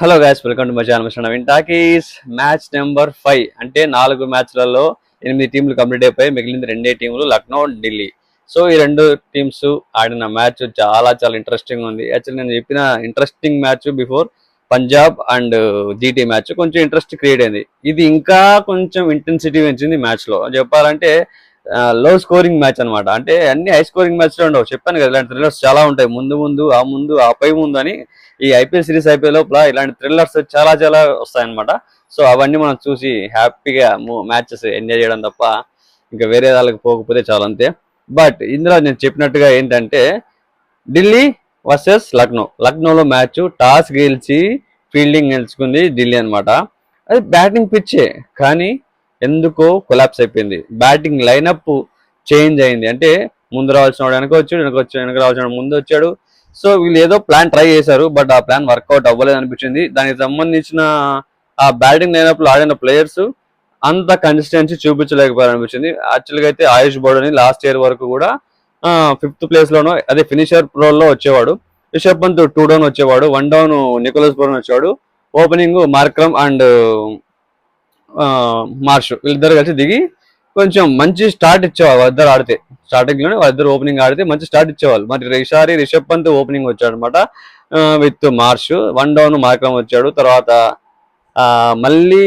Hello guys, welcome to my channel mister Naveen talkies. Match number 5 అంటే 4 మ్యాచ్లలో 8 టీంలు complete అయిపోయి మిగిలింది రెండే టీంలు, లక్నో, ఢిల్లీ. సో ఈ రెండు టీమ్స్ ఆడిన మ్యాచ్ చాలా చాలా ఇంట్రెస్టింగ్ ఉంది. యాక్చువల్లీ నేను చెప్పిన interesting match before Punjab and GT match కొంచెం ఇంట్రెస్ట్ క్రియేట్ అయింది. ఇది ఇంకా కొంచెం ఇంటెన్సిటీ పెంచింది మ్యాచ్ లో. చెప్పాలంటే లో స్కోరింగ్ మ్యాచ్ అనమాట. అంటే అన్ని హై స్కోరింగ్ మ్యాచ్లు ఉండవు. చెప్పాను కదా, ఇలాంటి థ్రిల్లర్స్ చాలా ఉంటాయి. ముందు ఆ పై ముందు అని ఈ ఐపీఎల్ సిరీస్ అయిపోయే లోపల ఇలాంటి థ్రిల్లర్స్ చాలా చాలా వస్తాయన్నమాట. సో అవన్నీ మనం చూసి హ్యాపీగా మ్యాచెస్ ఎంజాయ్ చేయడం తప్ప ఇంకా వేరే వాళ్ళకి పోకపోతే చాలా అంతే. బట్ ఇందులో నేను చెప్పినట్టుగా ఏంటంటే ఢిల్లీ వర్సెస్ లక్నోలో మ్యాచ్ టాస్ గెలిచి ఫీల్డింగ్ గెలుచుకుంది ఢిల్లీ అనమాట. అది బ్యాటింగ్ పిచ్చే, కానీ ఎందుకో కొలాప్స్ అయిపోయింది. బ్యాటింగ్ లైనప్ చేంజ్ అయింది. అంటే ముందు రావాల్సిన వాడు వెనక రావాల్సిన వాడు ముందు వచ్చాడు. సో వీళ్ళు ఏదో ప్లాన్ ట్రై చేశారు, బట్ ఆ ప్లాన్ వర్కౌట్ అవ్వలేదు అనిపించింది. దానికి సంబంధించిన ఆ బ్యాటింగ్ లైనప్ లో ఆడిన ప్లేయర్స్ అంత కన్సిస్టెన్సీ చూపించలేకపోయారు అనిపించింది. యాక్చువల్గా అయితే ఆయుష్ బౌడని లాస్ట్ ఇయర్ వరకు కూడా 5th ప్లేస్ లోనో అదే ఫినిషర్ రోల్ లో వచ్చేవాడు. రిషబ్ పంత్ 2 డౌన్ వచ్చేవాడు, 1 డౌన్ నికోలస్ పూరన్ వచ్చేవాడు. ఓపెనింగ్ మార్క్రమ్ అండ్ మార్ష్ వీళ్ళిద్దరు కలిసి దిగి కొంచెం మంచి స్టార్ట్ ఇచ్చేవాళ్ళు. వాళ్ళిద్దరు ఆడితే స్టార్టింగ్ లోనే వాళ్ళిద్దరు ఓపెనింగ్ ఆడితే మంచి స్టార్ట్ ఇచ్చేవాళ్ళు. మరి ఈసారి రిషబ్ పంత్ ఓపెనింగ్ వచ్చాడు అనమాట విత్ మార్ష్. 1 డౌన్ మార్క్రమ్ వచ్చాడు. తర్వాత మళ్ళీ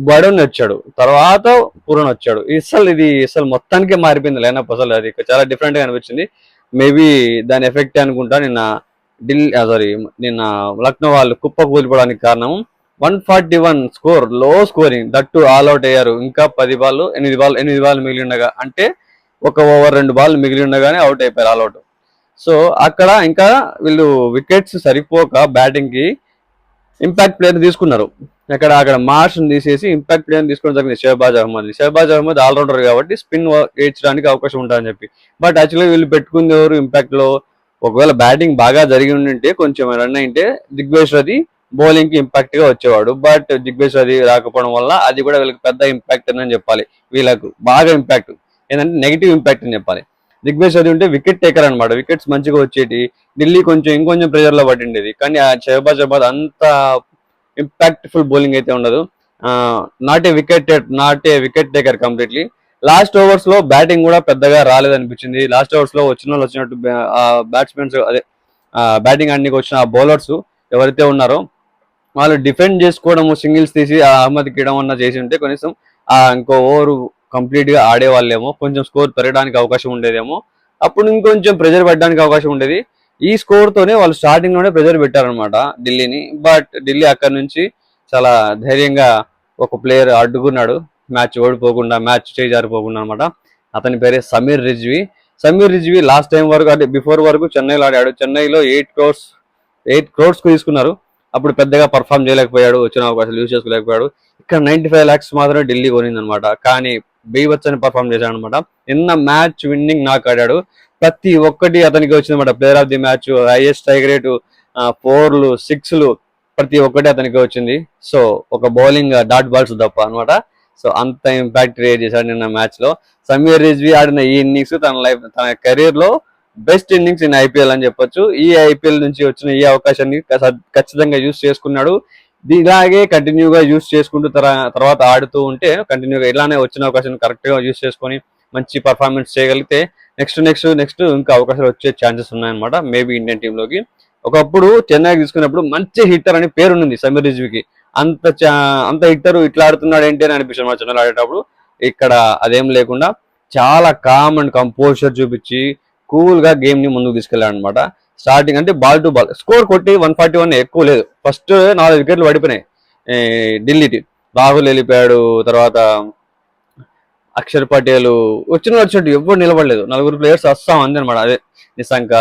బడన్ వచ్చాడు. తర్వాత పూరన్ వచ్చాడు. ఇది మొత్తానికే మారిపోయింది లైనప్. అసలు అది చాలా డిఫరెంట్ గా అనిపించింది. మేబీ దాని ఎఫెక్ట్ అనుకుంటా నిన్న లక్నో వాళ్ళు కుప్ప కూలిపోవడానికి కారణం 141 స్కోర్, లో స్కోరింగ్, దట్టు ఆల్ అవుట్ అయ్యారు. ఇంకా 8 బాల్ మిగిలి ఉండగా, అంటే ఒక ఓవర్ 2 బాల్ మిగిలి ఉండగానే అవుట్ అయిపోయారు, ఆల్ అవుట్. సో అక్కడ ఇంకా వీళ్ళు వికెట్స్ సరిపోక బ్యాటింగ్ కి ఇంపాక్ట్ ప్లేయర్ తీసుకున్నారు. అక్కడ మార్ష్ తీసేసి ఇంపాక్ట్ ప్లేయర్ తీసుకోవడం జరిగింది, షహబాజ్ అహ్మద్ ఆల్రౌండర్ కాబట్టి స్పిన్ వేయించడానికి అవకాశం ఉంటుందని చెప్పి. బట్ యాక్చువల్గా వీళ్ళు పెట్టుకుంది ఎవరు ఇంపాక్ట్ లో? ఒకవేళ బ్యాటింగ్ బాగా జరిగి ఉంటే, కొంచెం రన్ అయితే దిగ్వేశ్వరి బౌలింగ్ కి ఇంపాక్ట్ గా వచ్చేవాడు. బట్ దిగ్వేశ్వరి రాకపోవడం వల్ల అది కూడా వీళ్ళకి పెద్ద ఇంపాక్ట్ అని చెప్పాలి. వీళ్ళకు బాగా ఇంపాక్ట్ ఏంటంటే నెగిటివ్ ఇంపాక్ట్ అని చెప్పాలి. దిగ్వేశ్వరి ఉంటే వికెట్ టేకర్ అనమాట, వికెట్స్ మంచిగా వచ్చేటి. ఢిల్లీ ఇంకొంచెం ప్రెజర్ లో పడిండేది. కానీ ఆ షహబాజ్ అంత ఇంపాక్ట్ ఫుల్ బౌలింగ్ అయితే ఉండదు. Not a wicket taker completely. Last overs లో బ్యాటింగ్ కూడా పెద్దగా రాలేదనిపించింది. లాస్ట్ ఓవర్స్ లో వచ్చినట్టు బ్యాట్స్మెన్స్ అదే బ్యాటింగ్ ఆడడానికి వచ్చిన బౌలర్స్ ఎవరైతే ఉన్నారో వాళ్ళు డిఫెండ్ చేసుకోవడం, సింగిల్స్ తీసి అహ్మద్ కియడం అన్న చేసి ఉంటే కనీసం ఇంకో ఓవర్ కంప్లీట్ గా ఆడేవాళ్ళేమో, కొంచెం స్కోర్ పెరగడానికి అవకాశం ఉండేదేమో. అప్పుడు ఇంకొంచెం ప్రెజర్ పెట్టడానికి అవకాశం ఉండేది. ఈ స్కోర్ తోనే వాళ్ళు స్టార్టింగ్ లోనే ప్రెజర్ పెట్టారనమాట ఢిల్లీని. బట్ ఢిల్లీ అక్కడ నుంచి చాలా ధైర్యంగా ఒక ప్లేయర్ అడ్డుకున్నాడు, మ్యాచ్ ఓడిపోకుండా, మ్యాచ్ చేజారిపోకుండా అనమాట. అతని పేరే సమీర్ రిజ్వీ లాస్ట్ టైం వరకు, అంటే బిఫోర్ వరకు చెన్నైలో ఆడాడు. చెన్నైలో 8 crores కు తీసుకున్నారు. అప్పుడు పెద్దగా పర్ఫామ్ చేయలేకపోయాడు, వచ్చిన అవకాశాలు యూజ్ చేసుకోలేకపోయాడు. ఇక్కడ 95 lakhs మాత్రమే ఢిల్లీ కొనింది అనమాట. కానీ బీభత్సని పర్ఫామ్ చేశాడు అనమాట. నిన్న మ్యాచ్ విన్నింగ్ నాక్ ఆడాడు. ప్రతి ఒక్కటి అతనికి వచ్చిందన్నమాట. Player of the match, highest strike rate, 4లు 6లు ప్రతి ఒక్కటి అతనికి వచ్చింది. సో ఒక బౌలింగ్ డాట్ బాల్స్ తప్ప అనమాట. సో అంత ఇంపాక్ట్ క్రియేట్ చేశాడు నిన్న మ్యాచ్ లో. సమీర్ రిజ్వీ ఆడిన ఈ ఇన్నింగ్స్ తన కెరీర్ లో బెస్ట్ ఇన్నింగ్స్ ఇన్ ఐపీఎల్ అని చెప్పొచ్చు. ఈ ఐపీఎల్ నుంచి వచ్చిన ఈ అవకాశాన్ని ఖచ్చితంగా యూజ్ చేసుకున్నాడు. ఇలాగే కంటిన్యూగా యూజ్ చేసుకుంటూ తర్వాత ఆడుతూ ఉంటే, కంటిన్యూగా ఇలానే వచ్చిన అవకాశాన్ని కరెక్ట్ గా యూజ్ చేసుకొని మంచి పర్ఫార్మెన్స్ చేయగలిగితే నెక్స్ట్ ఇంకా అవకాశాలు వచ్చే ఛాన్సెస్ ఉన్నాయన్నమాట. మేబీ ఇండియన్ టీమ్ లోకి. ఒకప్పుడు చెన్నైకి తీసుకున్నప్పుడు మంచి హిట్టర్ అని పేరు ఉంది సమీర్ రిజ్వీకి. అంత హిట్టర్ ఇట్లా ఆడుతున్నాడు ఏంటి అని అనిపించింది మా చెన్నైలో ఆడేటప్పుడు. ఇక్కడ అదేం లేకుండా చాలా కామ్ అండ్ కంపోజర్ చూపించి కూల్ గా గేమ్ ని ముందుకు తీసుకెళ్లాడు అనమాట. స్టార్టింగ్ అంటే బాల్ టు బాల్ స్కోర్ కొట్టి 141 ఎక్కువ లేదు. ఫస్ట్ 4 వికెట్లు పడిపోయినాయి ఢిల్లీకి. రాహుల్ వెళ్ళిపోయాడు, తర్వాత అక్షర్ పటేల్ వచ్చినట్టు ఎవరు నిలబడలేదు. 4 ప్లేయర్స్ వస్తాం అంది అనమాట. అదే నిశంక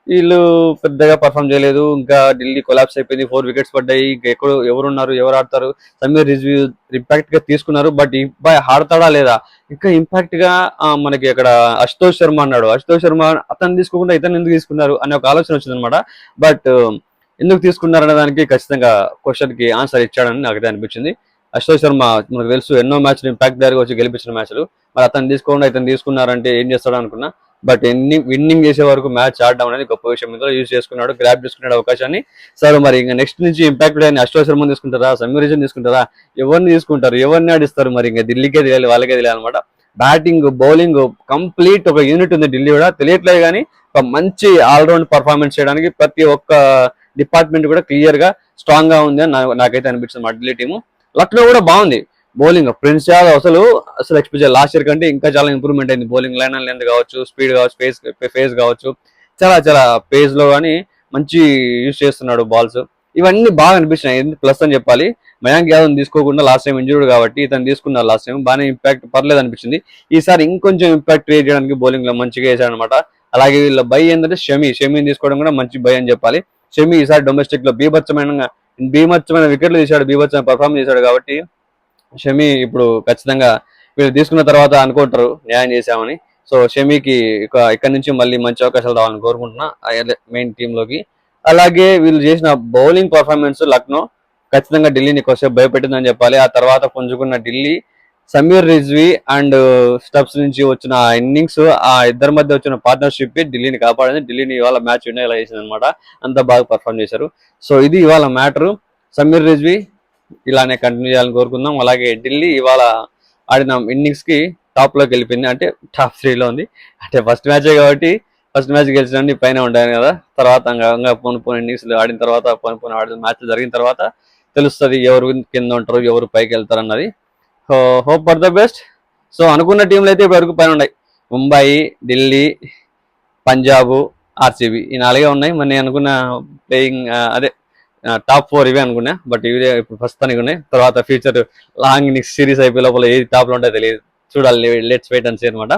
వీళ్ళు పెద్దగా పర్ఫామ్ చేయలేదు. ఇంకా ఢిల్లీ కొలాప్స్ అయిపోయింది. 4 వికెట్స్ పడ్డాయి. ఇంకా ఎవరున్నారు, ఎవరు ఆడతారు? సమీర్ రిజ్వీ ఇంపాక్ట్ గా తీసుకున్నారు. బట్ ఈ అబ్బాయి ఆడతాడా లేదా? ఇంకా ఇంపాక్ట్ గా మనకి అక్కడ అశుతోష్ శర్మ అన్నాడు. అశుతోష్ శర్మ అతను తీసుకోకుండా ఇతను ఎందుకు తీసుకున్నారు అనే ఒక ఆలోచన వచ్చింది అనమాట. బట్ ఎందుకు తీసుకున్నారు అనే దానికి ఖచ్చితంగా క్వశ్చన్ కి ఆన్సర్ ఇచ్చాడని నాకైతే అనిపించింది. అశుతోష్ శర్మ మనకు తెలుసు ఎన్నో మ్యాచ్లు ఇంపాక్ట్ ప్లేయర్ గా వచ్చి గెలిపించిన మ్యాచ్లు. మరి అతను తీసుకోకుండా ఇతను తీసుకున్నారంటే ఏం చేస్తాడు అనుకున్నా. బట్ విన్నింగ్ చేసే వరకు మ్యాచ్ ఆడడం అనేది గొప్ప విషయం. ఇందులో యూజ్ చేసుకున్నాడు, గ్రాప్ చేసుకున్నాడు అవకాశాన్ని. సరే మరి ఇంకా నెక్స్ట్ నుంచి ఇంపాక్ట్ అని అశ్వత్ శర్మని తీసుకుంటారా, సమీర్ తీసుకుంటారా, ఎవరిని తీసుకుంటారు, ఎవరిని ఆడిస్తారు, మరి ఇంకా ఢిల్లీకే తెలియాలి, వాళ్ళకే తెలియాలి అనమాట. బ్యాటింగ్ బౌలింగ్ కంప్లీట్ ఒక యూనిట్ ఉంది ఢిల్లీ కూడా, తెలియట్లేదు కానీ ఒక మంచి ఆల్రౌండ్ పర్ఫార్మెన్స్ చేయడానికి ప్రతి ఒక్క డిపార్ట్మెంట్ కూడా క్లియర్ గా స్ట్రాంగ్ గా ఉంది అని నాకైతే అనిపిస్తుంది మా ఢిల్లీ టీము. లక్నో కూడా బాగుంది బౌలింగ్. ప్రిన్స్ యాదవ్ అసలు ఎక్స్పెక్ట్ లాస్ట్ ఇయర్ కంటే ఇంకా చాలా ఇంప్రూవ్మెంట్ అయింది. బౌలింగ్ లైన్ అండ్ లెంత్ కావచ్చు, స్పీడ్ కావచ్చు, ఫేస్ కావచ్చు, చాలా పేజ్ లో కానీ మంచి యూజ్ చేస్తున్నాడు బాల్స్. ఇవన్నీ బాగా అనిపిస్తున్నాయి, ప్లస్ అని చెప్పాలి. మయాంక్ యాదవ్ తీసుకోకుండా లాస్ట్ టైం ఇంజూర్డ్ కాబట్టి ఇతను తీసుకున్నారు లాస్ట్ టైం, బాగానే ఇంపాక్ట్ పర్లేదు అనిపించింది. ఈసారి ఇంకొంచెం ఇంపాక్ట్ క్రియేట్ చేయడానికి బౌలింగ్ లో మంచిగా వేసాడు అనమాట. అలాగే వీళ్ళ బై ఏంటంటే షమీని తీసుకోవడం కూడా మంచి బై అని చెప్పాలి. షమీ ఈసారి డొమెస్టిక్ లో బీభత్సమైన వికెట్లు తీశాడు, బీభత్సమైన పర్ఫార్మెన్స్ చేశాడు కాబట్టి షమీ ఇప్పుడు ఖచ్చితంగా వీళ్ళు తీసుకున్న తర్వాత అనుకుంటారు న్యాయం చేశామని. సో షమీకి ఇక్కడ నుంచి మళ్ళీ మంచి అవకాశాలు రావాలని కోరుకుంటున్నా మెయిన్ టీమ్ లోకి. అలాగే వీళ్ళు చేసిన బౌలింగ్ పర్ఫార్మెన్స్ లక్నో ఖచ్చితంగా ఢిల్లీని కొద్దిసేపు భయపెట్టిందని చెప్పాలి. ఆ తర్వాత పుంజుకున్న ఢిల్లీ సమీర్ రిజ్వీ అండ్ స్టబ్స్ నుంచి వచ్చిన ఇన్నింగ్స్, ఆ ఇద్దరి మధ్య వచ్చిన పార్ట్నర్షిప్ ఢిల్లీని కాపాడింది. ఢిల్లీని ఇవాళ మ్యాచ్ విన్ అయ్యేలా చేసింది అనమాట. అంత బాగా పర్ఫార్మ్ చేశారు. సో ఇది ఇవాళ మ్యాటర్. సమీర్ రిజ్వీ ఇలానే కంటిన్యూ చేయాలని కోరుకుందాం. అలాగే ఢిల్లీ ఇవాళ ఆడిన ఇన్నింగ్స్ కి టాప్ లోకి వెళ్ళిపోయింది, అంటే టాప్ 3లో ఉంది. అంటే ఫస్ట్ మ్యాచే కాబట్టి ఫస్ట్ మ్యాచ్ గెలిచిన పైన ఉండాలి కదా. తర్వాత పోను ఇన్నింగ్స్ ఆడిన తర్వాత పోను ఆడిన మ్యాచ్ జరిగిన తర్వాత తెలుస్తుంది ఎవరు కింద ఉంటారు, ఎవరు పైకి వెళ్తారు అన్నది. So hope for the best. So అనుకున్న టీంలు అయితే ఇప్పటివరకు పైన ఉన్నాయి. ముంబై, ఢిల్లీ, పంజాబ్, ఆర్సీబీ, ఈ 4 ఉన్నాయి. మరి నేను అనుకున్న ప్లేయింగ్ అదే టాప్ 4 ఇవే అనుకున్నా. బట్ ఇవే ఇప్పుడు ప్రస్తుతానికి ఉన్నాయి. తర్వాత ఫ్యూచర్ లాంగ్ నెక్స్ట్ సిరీస్ అయిపోయే లోపల ఏది టాప్ లో ఉంటే తెలియదు, చూడాలి. లెట్స్ వెయిట్ అండ్ సీ అనమాట.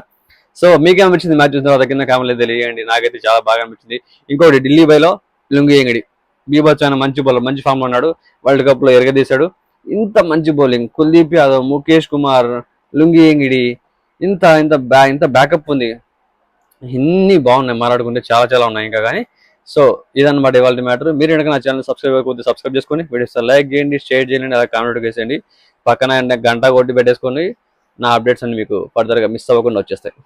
సో మీకే అనిపించింది మ్యాచ్ చూసిన తర్వాత కింద కామెంట్లో తెలియజేయండి. నాకైతే చాలా బాగా అనిపించింది. ఇంకోటి ఢిల్లీ బైలో లుంగి ఎంగడి బీభత్సమైన మంచి బౌలర్, మంచి ఫామ్ లో ఉన్నాడు. వరల్డ్ కప్ లో ఎరగదీశాడు. ఇంత మంచి bowling Kuldeep Yadav, Mukesh Kumar, Lungi Ngidi, ఇంత బ్యాకప్ ఉంది. ఇన్ని బాగున్నాయి, మాట్లాడుకుంటే చాలా ఉన్నాయి ఇంకా కానీ. సో ఇదన్నమాట ఇవాళ మ్యాటర్. మీరు కనుక నా ఛానల్ సబ్స్క్రైబ్ చేసుకొని వీడియోస్ లైక్ చేయండి, షేర్ చేయండి, అలా కామెంట్ చేసేయండి. పక్కన గంట కొట్టి పెట్టేసుకొని నా అప్డేట్స్ అన్ని మీకు ఫర్దర్గా మిస్ అవ్వకుండా వచ్చేస్తాయి.